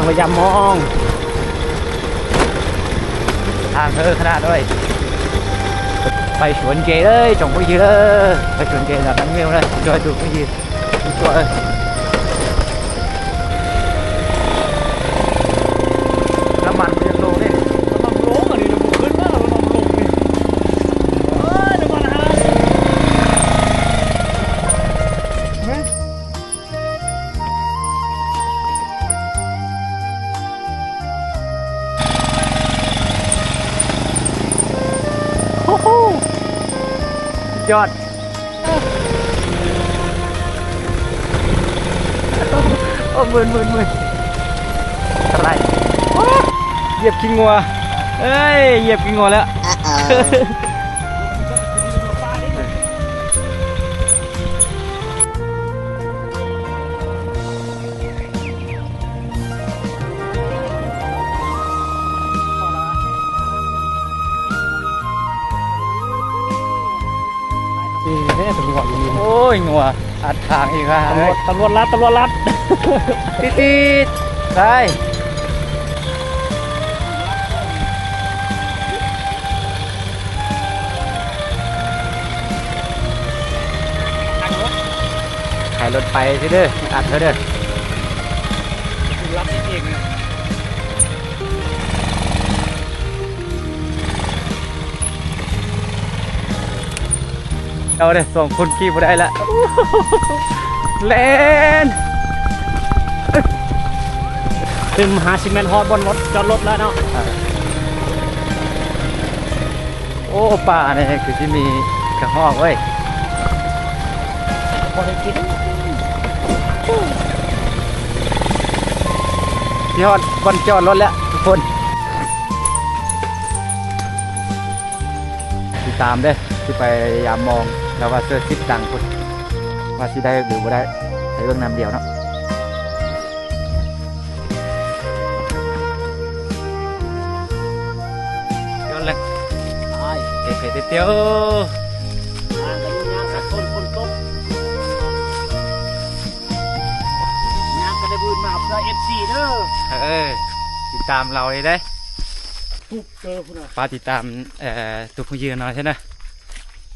ไปยำมองทางขนาดด้วยไปสวนเกย์เลยจงไปยืนเลยไปสวนเกย์là đáng yêu đây chơi được cái gì trời ơiน้ำมันเป็นโลนี่น้ำมันโลอ่ะนี่เราขึ้นว่าเราน้ำมันโลนี่น้ำมันฮะโอ้โหยอดโอ้หมื่นอะไรเหยียบขี้งัวเอ้ยเหยียบขี้งัวแล้วโอ้ยงัวอัดทางอีกครับตำรวจรัดติดใช่ขายรถไปสิเด้ออัดเถอะเด้อรับเองเอาเด้อส่งคนขี่มาได้ละเล่นถึงมหาซิเมนต์ฮอดบนรถจอดรถแล้วเนาะโอ้ป่าเนี่ยคือที่มีกระหอกเว้ยพอได้กินที่ฮอดบนจอดรถแล้วทุกคนติดตามเด้อที่ไปยามมองแล้วว่าเสื้อซิปดังคนว่าที่ได้หรือไม่ได้ใช้เรื่องน้ำเดียวเนาะย้อนเลยเก๋ๆเตี้ยวคนตกน้ำก็ได้บืนมาเอาได้FCเด้อติดตามเราเลยได้ป้าติดตามตัวผู้ยืนหน่อยใช่ไหม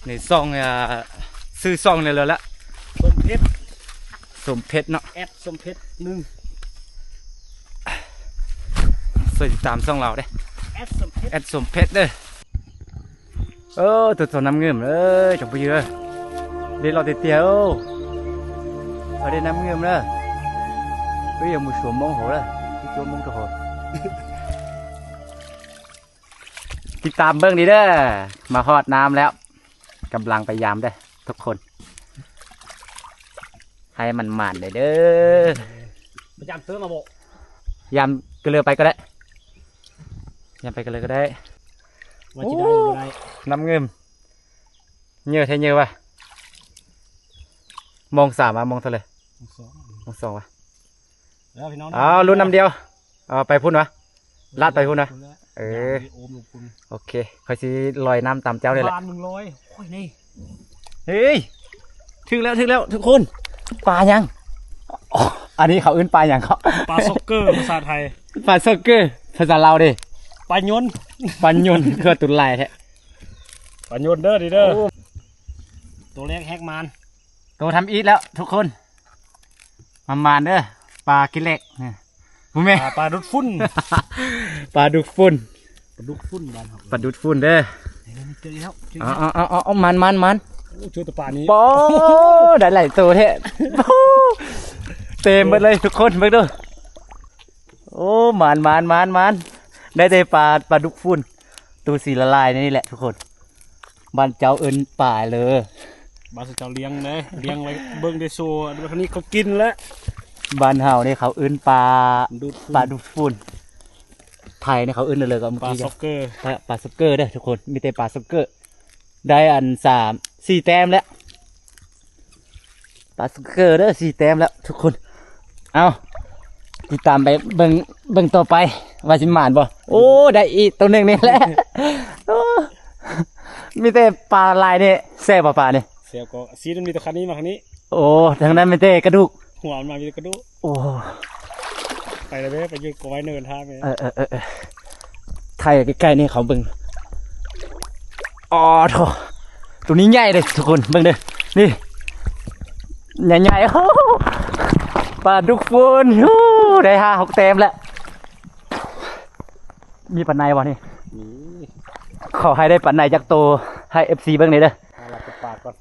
ในซองซื้อซองเลยเลยละสมเพชรเนาะแอดสมเพชร1สวยติดตามซองเราได้แอดสมเพชรเด้อตัวน้ำเงินจงไปยืนเดี๋ยวเราเตี้ยวเอาได้น้ำเงินเลยbây giờ một số mông hổเลยตัวมองกระโหดติดตามเบื้องนี้เด้อมาฮอดน้ำแล้วกำลังไปยามได้ทุกคนให้มันหมันเลยเด้อไปยามเสื้อมาโบยามก็เลยไปก็ได้ยามไปก็เลยก็ได้ว่าจะได้ก็ได้น้ำเงิมเยอะใช่เยอะป่ะมอง3มองเท่าไหร่มอง2วะลุ้นน้ำเดียวไปพุ่นวะลาดไปพุ่นวะโอเคค่อยสิลอยน้ำตามเจ้าได้แหละ100โอ้ยนี่เฮ้ยถึงแล้วทุกคนปลายังอันนี้เขาอื่นปลาอย่างเขาปลาซ็อกเกอร์ภาษาไทยปลาซ็อกเกอร์ภาษาลาวดิปลายนเคือตุนลายแท้ปลายนเด้อดิเด้อตัวแรกแฮกมันตัวทำอีทแล้วทุกคนมานเด้อปลากิเล็กเนี่ยผู้แม่ปลาดุดฝุ่นปลาดุดฝุ่นบ้านครับปลาดุดฝุ่นเด้อเจอแล้วเอามันเจอตัวปลานี้โอ้ได้หลายตัวแท้เต็มหมดเลยทุกคนไปดูโอ้มันได้แต่ปลาดุกฝุ่นตัวสีละลายนี่แหละทุกคนบ้านเจ้าเอิญป่าเลยบ้านเจ้าเลี้ยงเลยเลี้ยงไว้เบิ้งได้โซ่คราวนี้เขากินแล้วบ้านเฮาเนี่ยเขาเอิญปลาดุกฝุ่นไทยเนี่ยเขาเอิญเลยก็ปลาซ็อกเกอร์ปลาซ็อกเกอร์เด้อทุกคนมีแต่ปลาซ็อกเกอร์ได้อัน4 แต้มแล้วปลาซ็อกเกอร์เด้อ4 แต้มแล้วทุกคนเอาติดตามไปเบิ่งต่อไปว่าสิหมานบ่โอ้ได้อีกตัวหนึ่งนี่แหละมีแต่ปลาลายนี่แซ่บปลาเนี่ยแซ่บก็ซีมันมีตัวคันนี้มาคันนี้โอ้ทางนั้นมีแต่กระดูกหัวมันมามีแต่กระดูกโอ้ ไปเลยไปยืนกอยเนินท่าไป ไทยใกล้ๆนี่เขาเบิ่งอ๋อโถตัวนี้ใหญ่เลยทุกคนเบิ่งเด้อนี่ใหญ่ๆโอ้ปลาดุกฟูนได้5-6เต็มแล้วมีปลาในวะนี่ขอให้ได้ปลาในจากโตให้ FC เบิ่งหน่อยเด้อ หลับปากก่อน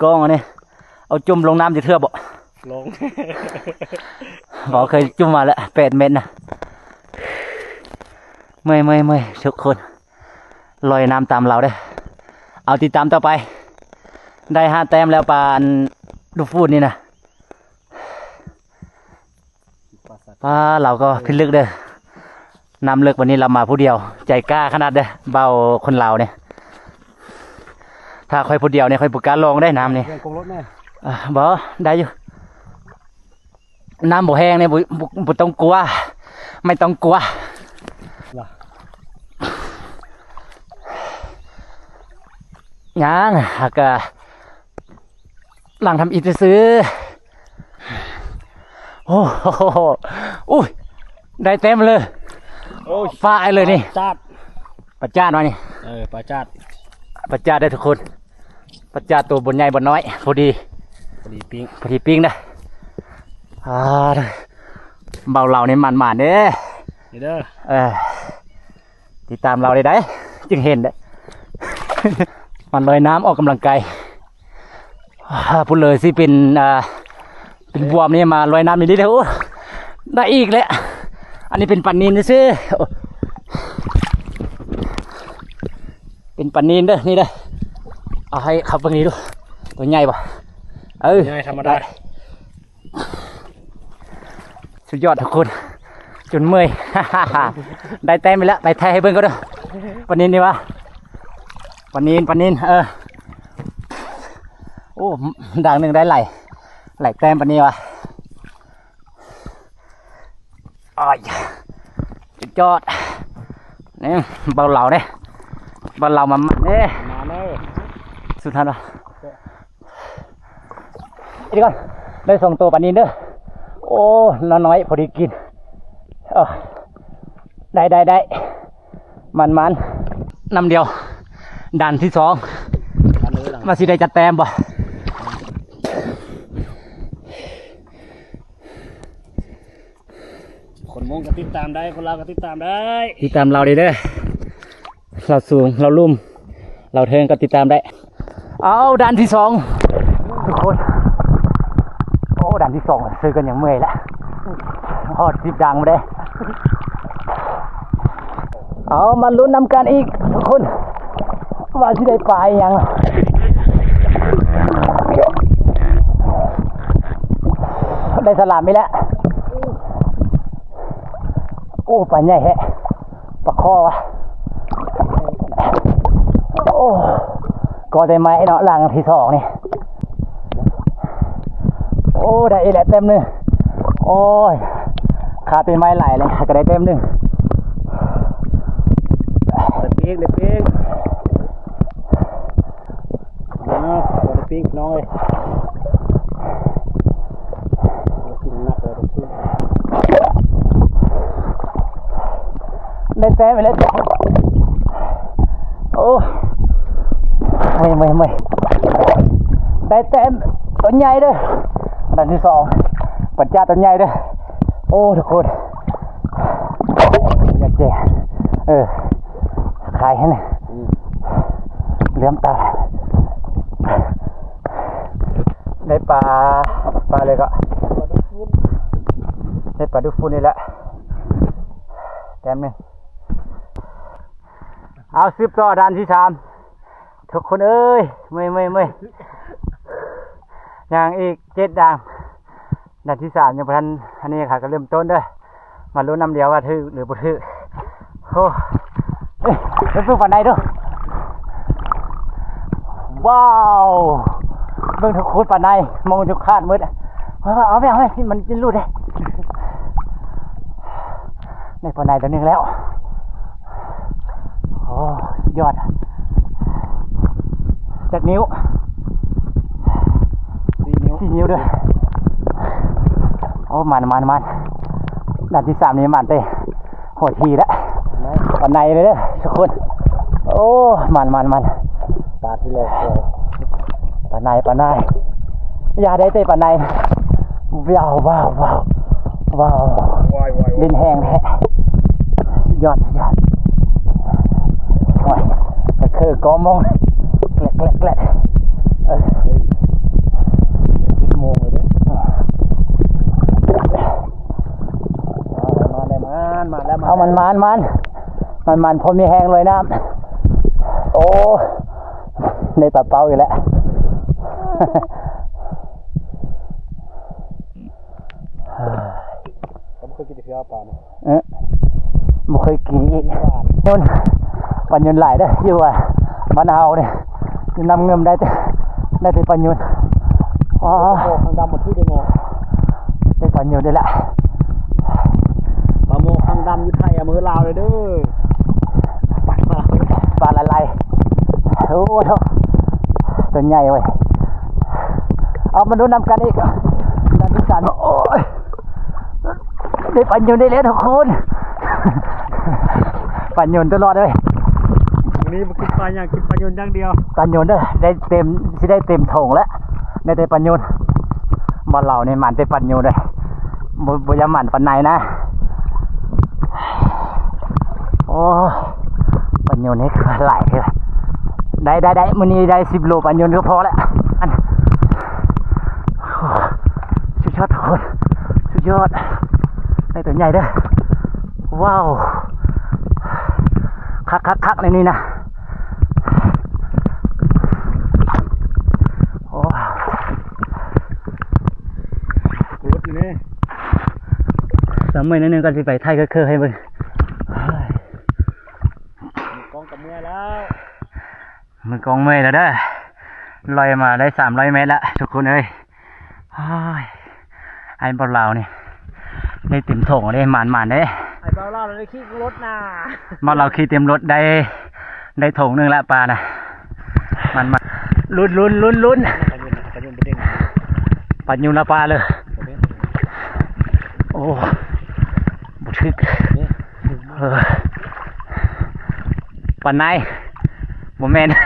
กองอันนี้เอาจุ่มลงน้ำจะเทื่อบ่ ลง บอกเคยจุ่มมาแล้ว8 เมตรนะเมื่อยทุกคนลอยน้ำตามเราได้เอาติดตามต่อไปได้5 แต้มแล้วปานดูฟูดนี่นะเราก็พิลึกเด้อน้ำเลิกวันนี้เรามาผู้เดียวใจกล้าขนาดเด้อเบาคนเราเนี่ยถ้าค่อยผู้เดียวเนี่ยค่อยปุกการลงได้น้ำนี่ คงรถแม่ บ่ได้อยู่น้ำบ่แห้งเนี่ยบ่ต้องกลัวไม่ต้องกลัวยังหากหลังทำอิฐซื้อโอ้โหอุ้ยได้เต็มเลยโอ้ยฟ้าเลยนี่ จาด ปลาจาดมานี่ ปลาจาด ปลาจาดได้ทุกคนปลาจาดตัวบนใหญ่บนน้อยพอดีปิ้งนะเบาเราในมันเด้เด้อติดตามเราได้จึงเห็นได้ มันลอยน้ำออกกำลังกายพูดเลยสิเป็นบวมนี่มาลอยน้ำนี่เด้อได้อีกแล้วอันนี้เป็นปันนินซิเป็นปันนินเด้อนี่เด้อเอาให้ขับตรงนี้ดูตัวใหญ่ป่ะใหญ่ธรรมดาสุดยอดทุกคนจนเมื่อย ได้แต้มไปแล้วไปแทให้เบิ้งก็ได้ปันนินนี่วะปันนินโอ้ด่างหนึ่งได้ไหลแต้มปันนี้วะสุดยอดนี่เบาเหล่าเนี่ยเบาเหล่ามันเนี่ยสุดท้ายแล้วอีกก่อนได้ส่งตัวปันนี้เด้อโอ้น้อยพอดีกินได้มันนำเดียวด่านที่2มาสิได้จัดแต้มบ่คนมงก็ติดตามได้คนเราก็ติดตามได้ติดตามเราดีเด้อเราสูงเราลุ่มเราเทิงก็ติดตามได้เอาด่านที่2ทุกคนโอ้ด่านที่2ซื้อกันอย่างเมื่อยแล้วฮอด10ดังมาได้เอามาลุ้นนำกันอีกทุกคนว่าที่ได้ปลายังได้สลามไปแล้วโอ้ปลาใหญ่แฮะปลาคอวะโอ้ก็ได้ไหมเนาะหลังที่2นี่โอ้ได้อีกแล้วเต็มเลยโอ้ยขาเป็นไม้ไหลเลยก็ได้เต็มหนึ่งเล็กปิ้งน้องเลยกินนักเลยได้แต้มไปแล้วโอ้ไม่ได้แต้มตัวใหญ่เด้อด่านที่2ปัจจัยตัวใหญ่เด้อโอ้ทุกคนอยากเจ๊ขายให้หน่อยเลี้ยมตาได้ปลาเลยก็ได้ปลาดุกฟูนี่แหละแต้มหนึ่งเอา10ต่อด่านที่3ทุกคนเอ้ยไม่อย่างอีก7ด่านที่3ยังพันอันนี้ค่ะก็เริ่มต้นด้วยมาลุ้นน้ำเดียวว่าถือหรือบ่ถือโอ้เริ่มสู้ฝันใดด้วยว้าวเบิ่งทุกคนฝันใดมองทุกคาดมืดเอาไปมันจะรูดได้ในฝันใดตัวนึงแล้วโอ้สุดยอด7 นิ้ว4 นิ้วด้วย โอ้มันด่านที่3นี่มันเต้หัวทีแล้วปันในเลยเด้อทุกคนโอ้มันปลาที่แรกเลย ปันในอย่าได้เต้ปันในว้าวดินแห้งแท้สุดยอดโอ้ยมันคือกอมองแกลโมงเลยเด้มาแล้วเอามันพอมีแห้งเลยน้ำโอ้ในปลาเป้าอยู่แล้วผมเคยกินแต่เสือปลาเนี่ยไม่เคยกินอีกนุ่นปัญญนหลายเด้ออยู่ว่าบ้านเฮาเนี่ยนำเงินได้แต่ปัญญนโอ้ทางดำหมดที่เดียวเนาะได้ปัญญนได้ละปลาโมทางดำอยู่ไทยมือลาวเลยเด้อปลาอะไรโอ้โหตัวใหญ่เว้ยเอามาดูนำกันอีกด้านที่สามโอ้ยได้ปัญญนได้แล้วทุกคนปัญญนตลอดเลยวันนี้มากินปลาอย่างกินปลาโยนอย่างเดียวปัญญนเด้อได้เต็มถุงแล้วได้แต่ปัญญนบ้านเราเนี่ยมันแต่ปัญญนเลยบุญมันปันในนะโอ้ปัญญนนี่คือหลายเลยได้มื้อนี้ได้10 โลปัญญนก็พอแล้วสุดยอดทุกคนสุดยอดได้ตัวใหญ่เด้อว้าวคักในนี้นะโอ้รถนี่สามมื้อนึงก็สิไปไทยก็คือให้เบิ่งกองกับเมื่อแล้วมือกองเมื่อยแล้วเด้อลอยมาได้300 เมตรละทุกคนเอ้ยไอ้บ่าวลาวนี่ได้เต็มถุงได้หมานเด้ไอ้บ่าวลาวได้ขี่รถน่ะบ่าวลาวขี่เต็มรถได้ถุงนึงละปลาน่ะมันลุ้นปัญญูละปลาเลยโอ้บุทึกปันในโมเมนต์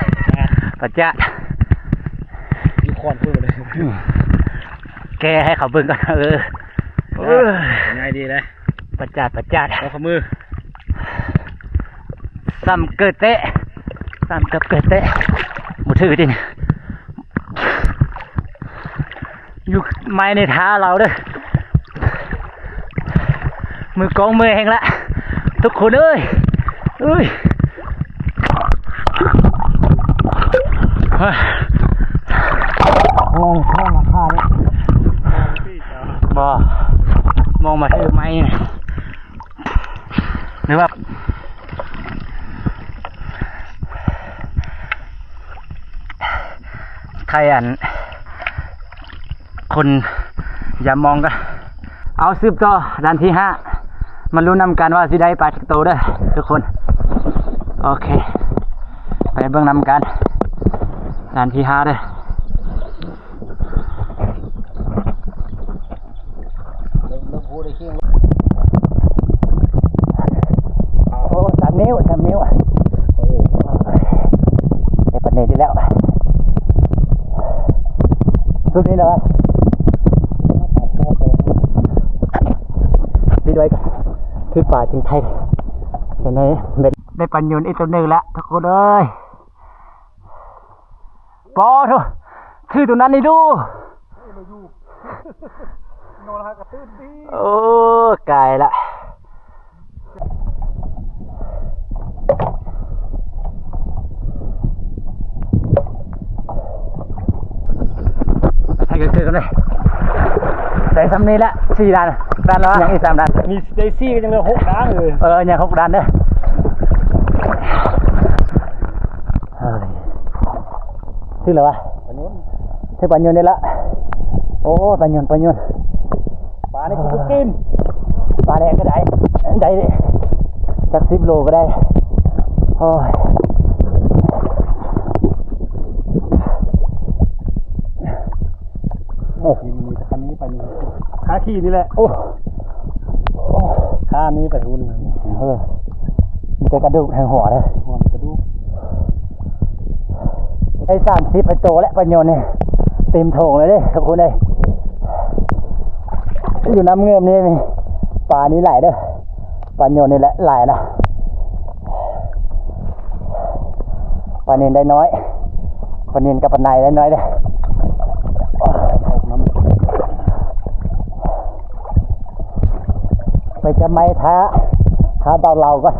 ปัจจัดมีคอนพูดเลยแกให้เขาเบิ่งกันง่ายดีเลยปัจจัดเอาขมือซ้ำเกิดเตะบุทึกดิอยู่ไม้ในเท้าเราเด้อมือกองมือแห้งละทุกคนเอ้ยมองเข้ามาฆ่าเนี่ยมองมาที่ไม้หรือว่าใครคนอย่ามองกันเอาสืบต่อด้านที่5มันรู้นำกันว่าสิได้ปลาโตเด้อทุกคนโอเคไปเบิ่งนำกันด้านที่5เด้อโอ้3 นิ้วโอ้ได้ปันนี้ดีแล้วสุดนี้เลยดีด้วยกันที่ป่าจริงไทยเห็นไหมได้ปัญญูอีกตัวหนึ่งแล้วทุกคนเอ้ยปอทุชื่อตัวนั้นนี่ดูนอนหากระตื้นดีโอ้ไกลละให้กันคือกันเลยแต่ซ้ำนี้ละ4 ด้านแล้วยังอีก3 ด้านมีไดซี่ก็ยังเหลือ6 ด้านเลยยัง6 ด้านเด้อชื่ออะไรวะชื่อปัญญูนี่ละโอ้ปัญญูปลานี่กูกินปลาแดงก็ได้จาก10 โลก็ได้โอ้ยมันมีแต่คันนี้ไปนี่ ขาขี้นี่แหละ โอ้ ขานี้ไปหุ่น มีแต่กระดูกแทงหัวเลย หัวกระดูก ไอ้30ไปโตและปัญญนเนี่ยเต็มโถงเลยเด้ทุกคนเลยอยู่น้ำเงื่อมนี่มีปลานี้ไหลเด้อปัญญนนี่แหละไหลนะปลาเนียนได้น้อยปลาเนียนกับปลาในได้น้อยเด้อไปจะไม่ท้าเบาเราก็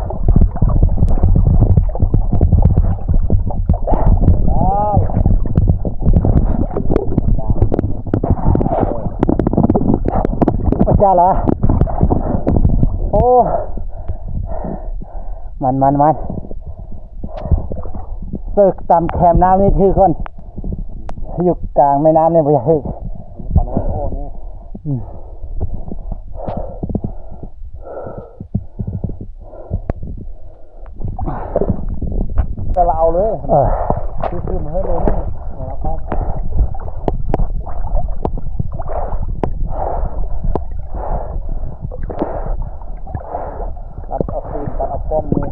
จ้าเหรอโอ้มันสึกตามแคมน้ำนี่ชื่อคนอยู่กลางแม่น้ำเนี่ยบ่อยากฮึกปานโอ้นี่แต่เราเอาเลยคือมาให้เลยนี่นะครับตัดเอาคืนตัดเอาป้อมนี่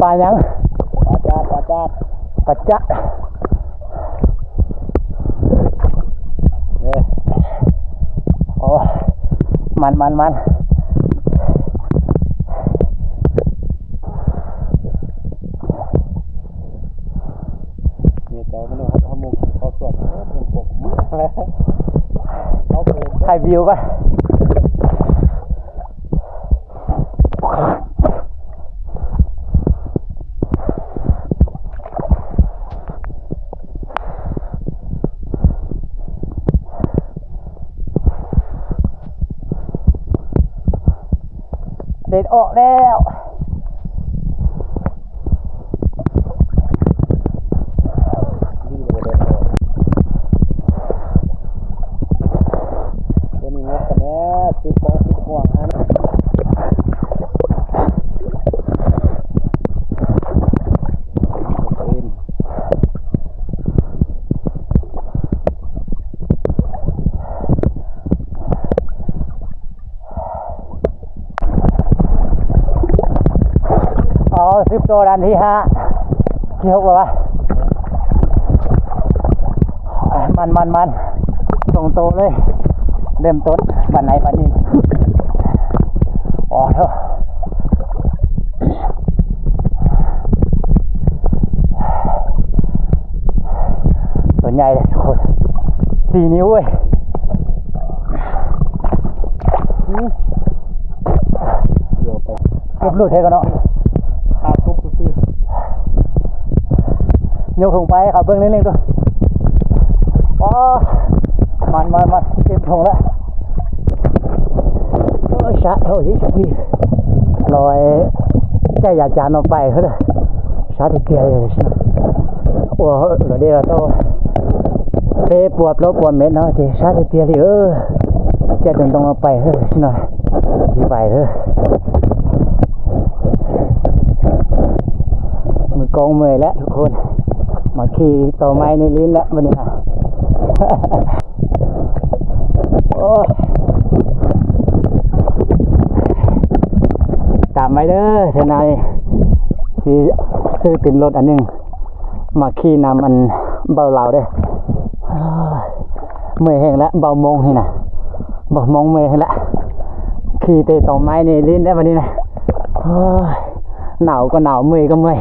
ปลายังปลาจัดเนี่ยโอ้มันเนี่ยเจ้ามันเนี่ยเขามุกเขาสวดเป็นปกเขาเป็น ถ่ายวิวก่อนเด็ดออกแล้วนี่เลยเด็ดตัวนี้งดกันแน่ซื้อของซื้อห่วงนะ10 ตัวดันที่5ที่6แล้ววะมันส่งโตเลยเริ่มต้นบันไหนปันนี้อ๋อเถอะตัวใหญ่เลยทุกคน4 นิ้วเว้ยเดี๋ยวไป เก็บลูกเทกันเนาะทุบซื้โยกถุงไปเขาเบิ้งนิดนึงด้วยอ๋อมันเต็มถุงแล้วชะเท่าที่ชุบพี่ลอยใจอยากจานออกไปเขาเลยชาติเกียร์เลยใช่ไหมโอ้เราเดี๋ยวโตเป๊ปวดเม็ดเนาะที่ชาติเกียร์เจ็ดตรงออกไปเฮ้ยใช่ไหมที่ไปเฮ้ยมือกองเมื่อยแล้วทุกคนมาขี่ต่อไม้ในลิ้นแล้ววันนี้นะโอ้ตามไปเด้อเทนายที่ซื้อติดรถอันหนึ่งมาขี่นำอันเบาเหล่าเด้อเมื่อยแห้งแล้วเบามงให้นะเบามงเมื่อยให้แล้วขี่เตะต่อไม้ในลิ้นแล้ววันนี้นะหนาวก็หนาวเมื่อยก็เมื่อย